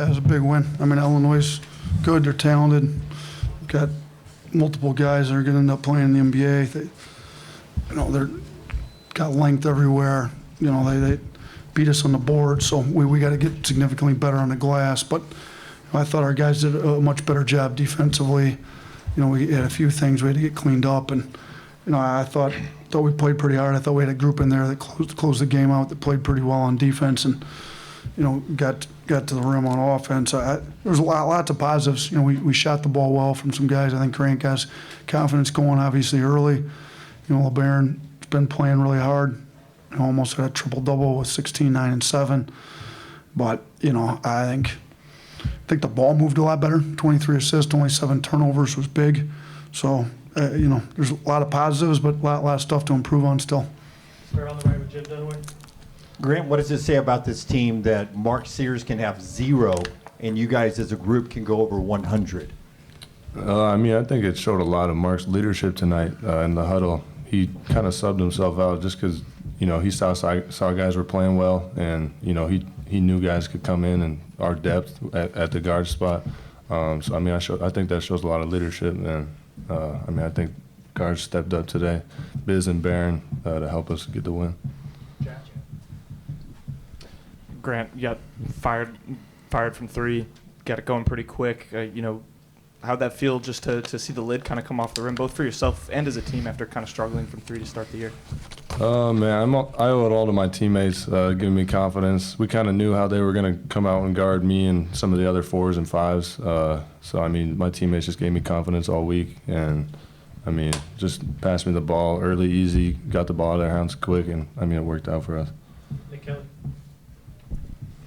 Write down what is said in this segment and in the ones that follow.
That was a big win. I mean, Illinois is good. They're talented. Got multiple guys that are going to end up playing in the NBA. They're got length everywhere. They beat us on the board, so we got to get significantly better on the glass. But I thought our guys did a much better job defensively. We had a few things we had to get cleaned up, and I thought we played pretty hard. I thought we had a group in there that closed the game out that played pretty well on defense, and got to the rim on offense. There was lots of positives. We shot the ball well from some guys. I think Grant got confidence going obviously early. Labaron's been playing really hard. Almost had a triple-double with 16, 9, and 7. But, I think the ball moved a lot better. 23 assists, only 7 turnovers was big. So, there's a lot of positives, but a lot of stuff to improve on still. Start on the right with Jim Dunaway. Grant, what does it say about this team that Mark Sears can have 0 and you guys as a group can go over 100? I think it showed a lot of Mark's leadership tonight in the huddle. He kind of subbed himself out just because, he saw guys were playing well, and, he knew guys could come in and our depth at the guard spot. I think that shows a lot of leadership, and, I think guards stepped up today, Biz and Barron, to help us get the win. Grant, you got fired from 3, got it going pretty quick. How'd that feel just to see the lid kind of come off the rim, both for yourself and as a team after kind of struggling from 3 to start the year? I owe it all to my teammates giving me confidence. We kind of knew how they were going to come out and guard me and some of the other 4s and 5s. My teammates just gave me confidence all week, and just passed me the ball early, easy, got the ball out of their hands quick, and it worked out for us. Nick Kelly.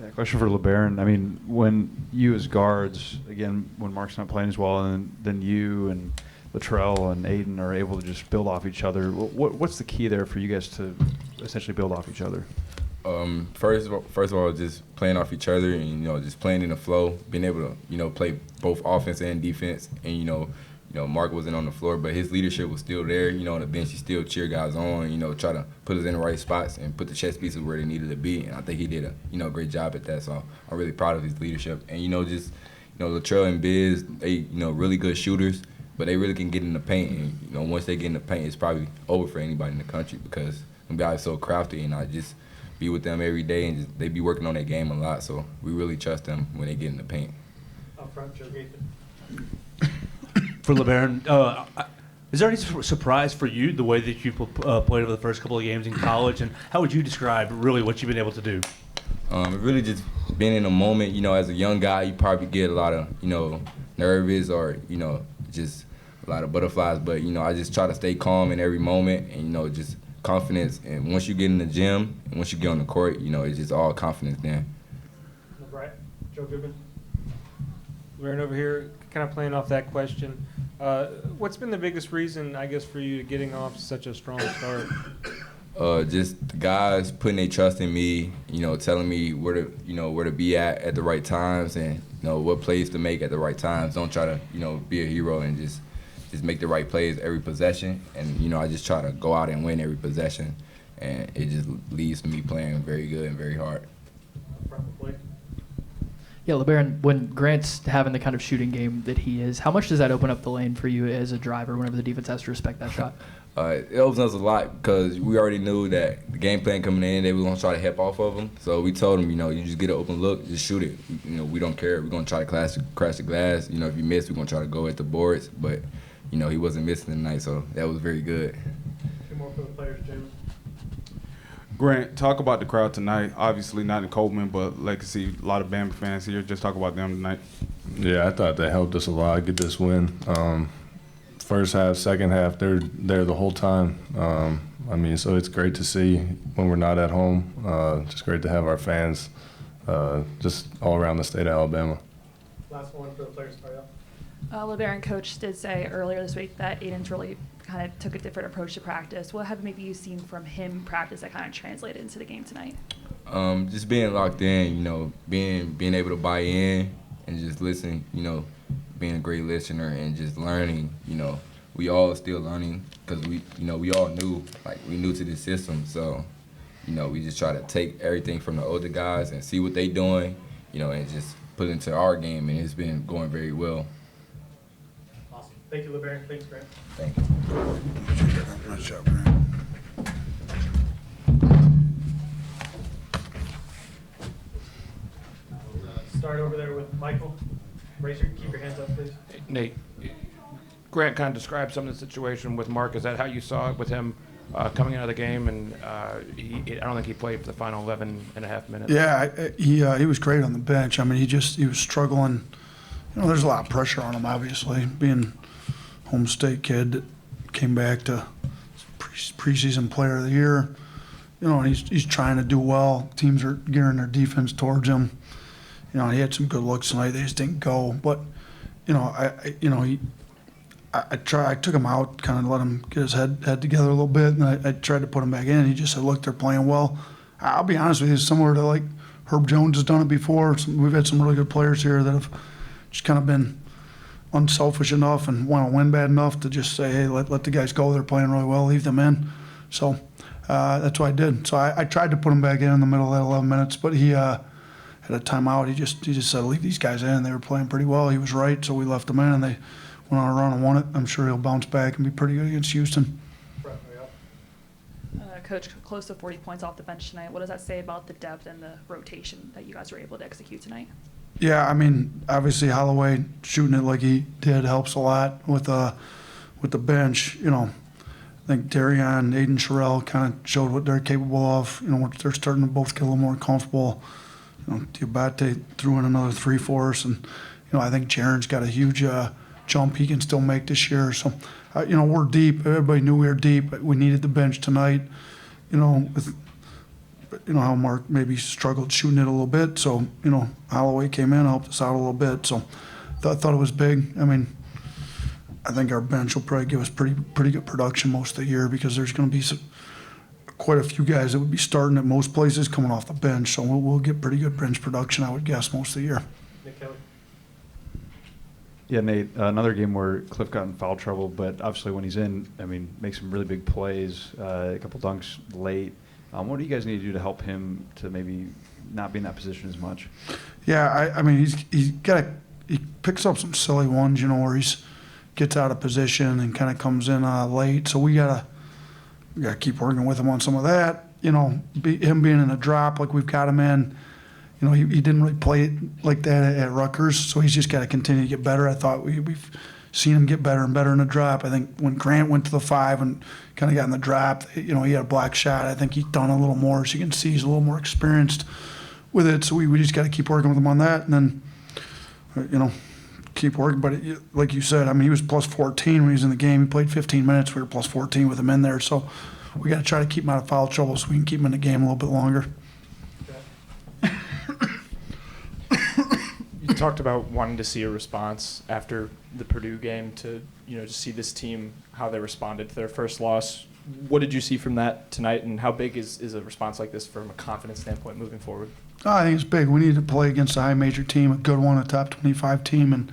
Yeah, question for LeBaron. When you as guards, again, when Mark's not playing as well, and then you and Latrell and Aiden are able to just build off each other, what's the key there for you guys to essentially build off each other? First of all, just playing off each other and, just playing in the flow, being able to, play both offense and defense. And, Mark wasn't on the floor, but his leadership was still there. On the bench, he still cheer guys on, try to put us in the right spots and put the chess pieces where they needed to be. And I think he did a great job at that. So I'm really proud of his leadership. And, Latrell and Biz, they, really good shooters, but they really can get in the paint. And, once they get in the paint, it's probably over for anybody in the country because them guys are so crafty, and I just be with them every day, and they be working on their game a lot. So we really trust them when they get in the paint. Up front, Joe Gaithan. For LeBaron, is there any surprise for you the way that you played over the first couple of games in college, and how would you describe really what you've been able to do? Really just being in a moment, as a young guy, you probably get a lot of, nervous or, just a lot of butterflies. But, I just try to stay calm in every moment and, just confidence. And once you get in the gym and once you get on the court, it's just all confidence then. Right. Joe Goodman. We're over here kind of playing off that question. What's been the biggest reason, I guess, for you getting off such a strong start? Just the guys putting their trust in me, telling me where to be at the right times, and what plays to make at the right times. Don't try to be a hero and just make the right plays every possession. And I just try to go out and win every possession, and it just leads to me playing very good and very hard. Yeah, LeBaron, when Grant's having the kind of shooting game that he is, how much does that open up the lane for you as a driver whenever the defense has to respect that shot? It opens us a lot because we already knew that the game plan coming in, they were going to try to help off of them. So we told them, you just get an open look, just shoot it. We don't care. We're going to try to crash the glass. If you miss, we're going to try to go at the boards. But, he wasn't missing tonight, so that was very good. Two more for the players, James. Grant, talk about the crowd tonight. Obviously not in Coleman, but Legacy, a lot of Bama fans here. Just talk about them tonight. Yeah, I thought that helped us a lot get this win. First half, second half, they're there the whole time. So it's great to see when we're not at home. Just great to have our fans just all around the state of Alabama. Last one for the players, Ariel. LeBaron coach did say earlier this week that Aiden's really kind of took a different approach to practice. What have maybe you seen from him practice that kind of translated into the game tonight? Just being locked in, being able to buy in and just listen, being a great listener and just learning, we all still learning because we all new, we new to this system. So, we just try to take everything from the older guys and see what they doing, and just put into our game, and it's been going very well. Awesome. Thank you, LeBaron. Thanks, Grant. Thank you. Nice job, man. Start over there with Michael. Keep your hands up, please. Nate, Grant kind of described some of the situation with Mark. Is that how you saw it with him coming out of the game? And I don't think he played for the final 11 and a half minutes. Yeah, he was great on the bench. I mean, he was struggling. You know, there's a lot of pressure on him, obviously, being home state kid that came back to preseason player of the year. You know, and he's trying to do well. Teams are gearing their defense towards him. You know, he had some good looks tonight. They just didn't go. But, you know, I took him out, kind of let him get his head together a little bit, and I tried to put him back in. He just said, look, they're playing well. I'll be honest with you, similar to like Herb Jones has done it before. We've had some really good players here that have just kind of been unselfish enough and want to win bad enough to just say, hey, let the guys go. They're playing really well. Leave them in. So that's what I did. So I tried to put him back in the middle of that 11 minutes, but he had a timeout. He just said, leave these guys in. They were playing pretty well. He was right, so we left them in, and they went on a run and won it. I'm sure he'll bounce back and be pretty good against Houston. Coach, close to 40 points off the bench tonight. What does that say about the depth and the rotation that you guys were able to execute tonight? Yeah, I mean, obviously Holloway shooting it like he did helps a lot with the bench. You know, I think Darion, Aiden Sherrill kind of showed what they're capable of. You know, they're starting to both get a little more comfortable. You know, Diabate threw in another 3 for us, and you know, I think Jaron's got a huge jump he can still make this year. So, you know, we're deep. Everybody knew we were deep, but we needed the bench tonight. You know, with how Mark maybe struggled shooting it a little bit. So, you know, Holloway came in, helped us out a little bit. So, I thought it was big. I mean, I think our bench will probably give us pretty good production most of the year because there's going to be quite a few guys that would be starting at most places coming off the bench. So we'll get pretty good bench production, I would guess, most of the year. Nick Kelly. Yeah, Nate, another game where Cliff got in foul trouble, but obviously when he's in, I mean, makes some really big plays, a couple dunks late. What do you guys need to do to help him to maybe not be in that position as much? Yeah, I mean, he picks up some silly ones, you know, where gets out of position and kind of comes in late. So we gotta keep working with him on some of that. You know, him being in a drop like we've got him in. You know, he didn't really play it like that at Rutgers, so he's just got to continue to get better. I thought we've seen him get better and better in the drop. I think when Grant went to the 5 and kind of got in the drop, you know, he had a block shot. I think he's done a little more, so you can see he's a little more experienced with it. So we just got to keep working with him on that, and then, you know, keep working. But like you said, I mean, he was plus 14 when he was in the game. He played 15 minutes. We were plus 14 with him in there. So we got to try to keep him out of foul trouble so we can keep him in the game a little bit longer. You talked about wanting to see a response after the Purdue game to, you know, just see this team, how they responded to their first loss. What did you see from that tonight, and how big is a response like this from a confidence standpoint moving forward? I think it's big. We need to play against a high major team, a good one, a top 25 team, and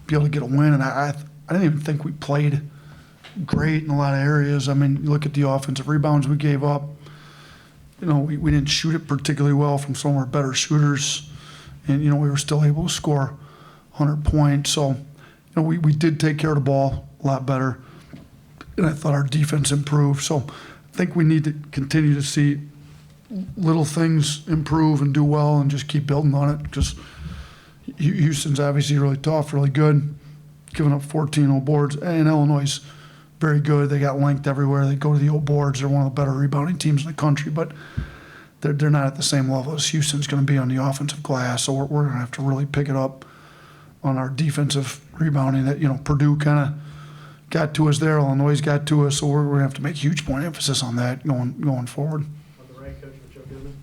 be able to get a win. And I didn't even think we played great in a lot of areas. I mean, you look at the offensive rebounds we gave up. You know, we didn't shoot it particularly well from some of our better shooters. And, you know, we were still able to score 100 points. So, you know, we did take care of the ball a lot better. And I thought our defense improved. So I think we need to continue to see little things improve and do well and just keep building on it. Because Houston's obviously really tough, really good, giving up 14 old boards. And Illinois is very good. They got length everywhere. They go to the old boards. They're one of the better rebounding teams in the country. But they're not at the same level as Houston's going to be on the offensive glass. So we're going to have to really pick it up on our defensive rebounding. That, you know, Purdue kind of got to us there. Illinois got to us. So we're going to have to make huge point emphasis on that going forward. On the right, Coach, with Joe Goodman.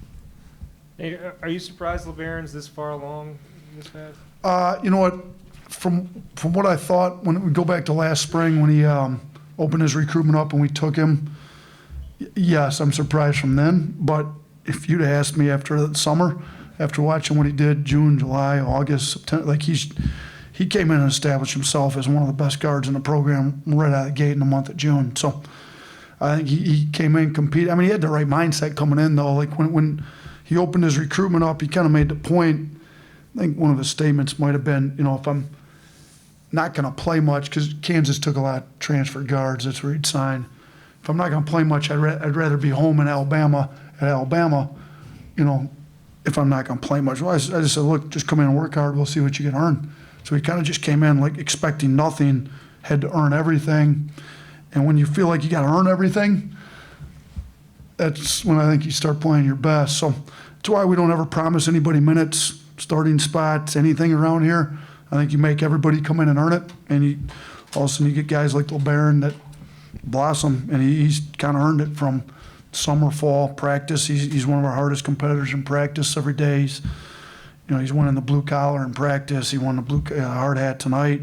Hey, are you surprised LeBaron's this far along this fast? You know what? From what I thought, when we go back to last spring when he opened his recruitment up and we took him, yes, I'm surprised from then. But if you'd asked me after the summer, after watching what he did June, July, August, September, like he came in and established himself as one of the best guards in the program right out of the gate in the month of June. So I think he came in, competed. I mean, he had the right mindset coming in, though. Like when he opened his recruitment up, he kind of made the point I think one of his statements might have been, if I'm not going to play much, because Kansas took a lot of transfer guards, that's where he'd sign. If I'm not going to play much, I'd rather be home in Alabama, if I'm not going to play much. Well, I just said, look, just come in and work hard. We'll see what you can earn. So he kind of just came in like expecting nothing, had to earn everything. And when you feel like you got to earn everything, that's when I think you start playing your best. So that's why we don't ever promise anybody minutes, starting spots, anything around here. I think you make everybody come in and earn it. And all of a sudden you get guys like Labaron that blossom, and he's kind of earned it from summer, fall, practice. He's one of our hardest competitors in practice every day. He's winning the blue collar in practice. He won the blue hard hat tonight.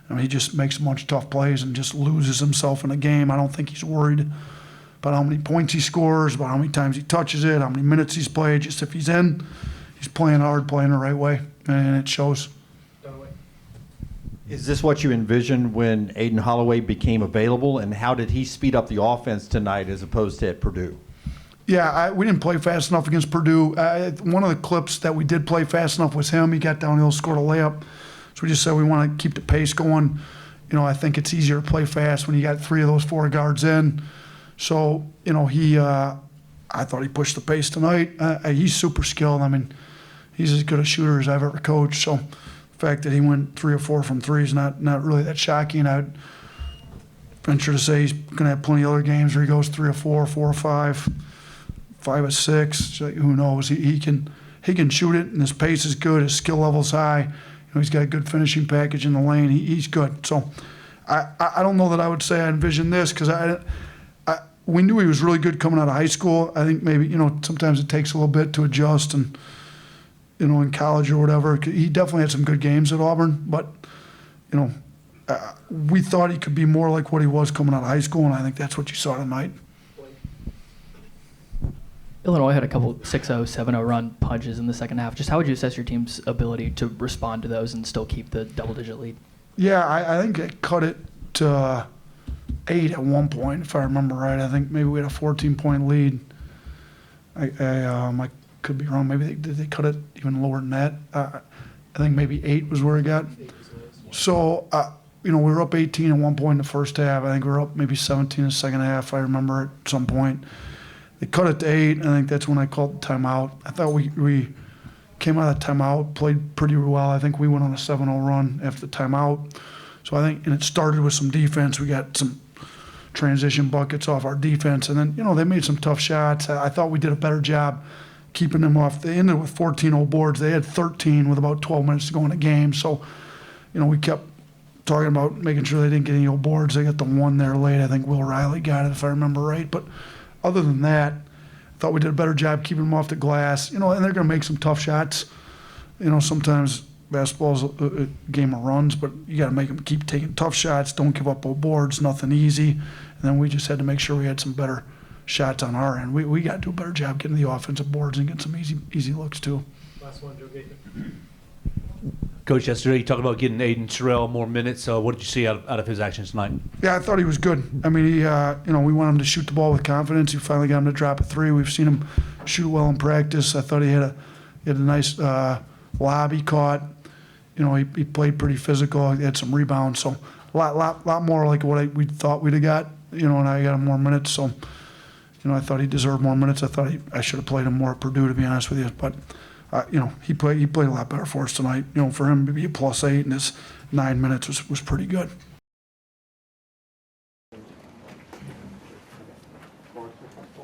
I mean, he just makes a bunch of tough plays and just loses himself in a game. I don't think he's worried about how many points he scores, about how many times he touches it, how many minutes he's played. Just if he's in, he's playing hard, playing the right way, and it shows. Is this what you envisioned when Aiden Holloway became available, and how did he speed up the offense tonight as opposed to at Purdue? Yeah, we didn't play fast enough against Purdue. One of the clips that we did play fast enough was him. He got downhill, scored a layup. So we just said we want to keep the pace going. I think it's easier to play fast when you got 3 of those 4 guards in. So, I thought he pushed the pace tonight. He's super skilled. I mean, he's as good a shooter as I've ever coached. So the fact that he went 3 or 4 from 3 is not really that shocking. I'd venture to say he's going to have plenty of other games where he goes 3 or 4, 4 or 5, 5 or 6. So who knows? He can shoot it, and his pace is good. His skill level's high. He's got a good finishing package in the lane. He's good. So I don't know that I would say I envisioned this, because we knew he was really good coming out of high school. I think maybe, sometimes it takes a little bit to adjust, and, in college or whatever. He definitely had some good games at Auburn, but, we thought he could be more like what he was coming out of high school, and I think that's what you saw tonight. Illinois had a couple 6-0, 7-0 run punches in the second half. Just how would you assess your team's ability to respond to those and still keep the double-digit lead? Yeah, I think they cut it to 8 at one point, if I remember right. I think maybe we had a 14-point lead. I could be wrong. Maybe they cut it even lower than that. I think maybe 8 was where it got. So, we were up 18 at one point in the first half. I think we were up maybe 17 in the second half, I remember at some point. They cut it to 8, and I think that's when I called the timeout. I thought we came out of the timeout, played pretty well. I think we went on a 7-0 run after the timeout. So I think, and it started with some defense. We got some transition buckets off our defense, and then, they made some tough shots. I thought we did a better job keeping them off. They ended with 14-0 boards. They had 13 with about 12 minutes to go in the game. So, we kept talking about making sure they didn't get any old boards. They got the one there late. I think Will Riley got it, if I remember right. But other than that, I thought we did a better job keeping them off the glass. And they're going to make some tough shots. Sometimes basketball's a game of runs, but you got to make them keep taking tough shots. Don't give up old boards. Nothing easy. And then we just had to make sure we had some better shots on our end. We got to do a better job getting the offensive boards and get some easy looks too. Last one, Joe Gaither. Coach, yesterday you talked about getting Aiden Terrell more minutes. What did you see out of his actions tonight? Yeah, I thought he was good. I mean, we want him to shoot the ball with confidence. We finally got him to drop a 3. We've seen him shoot well in practice. I thought he had a nice lob he caught. He played pretty physical. He had some rebounds. So a lot more like what we thought we'd have got. And I got him more minutes. So, I thought he deserved more minutes. I thought I should have played him more at Purdue, to be honest with you. But he played a lot better for us tonight. For him to be a +8 in his 9 minutes was pretty good.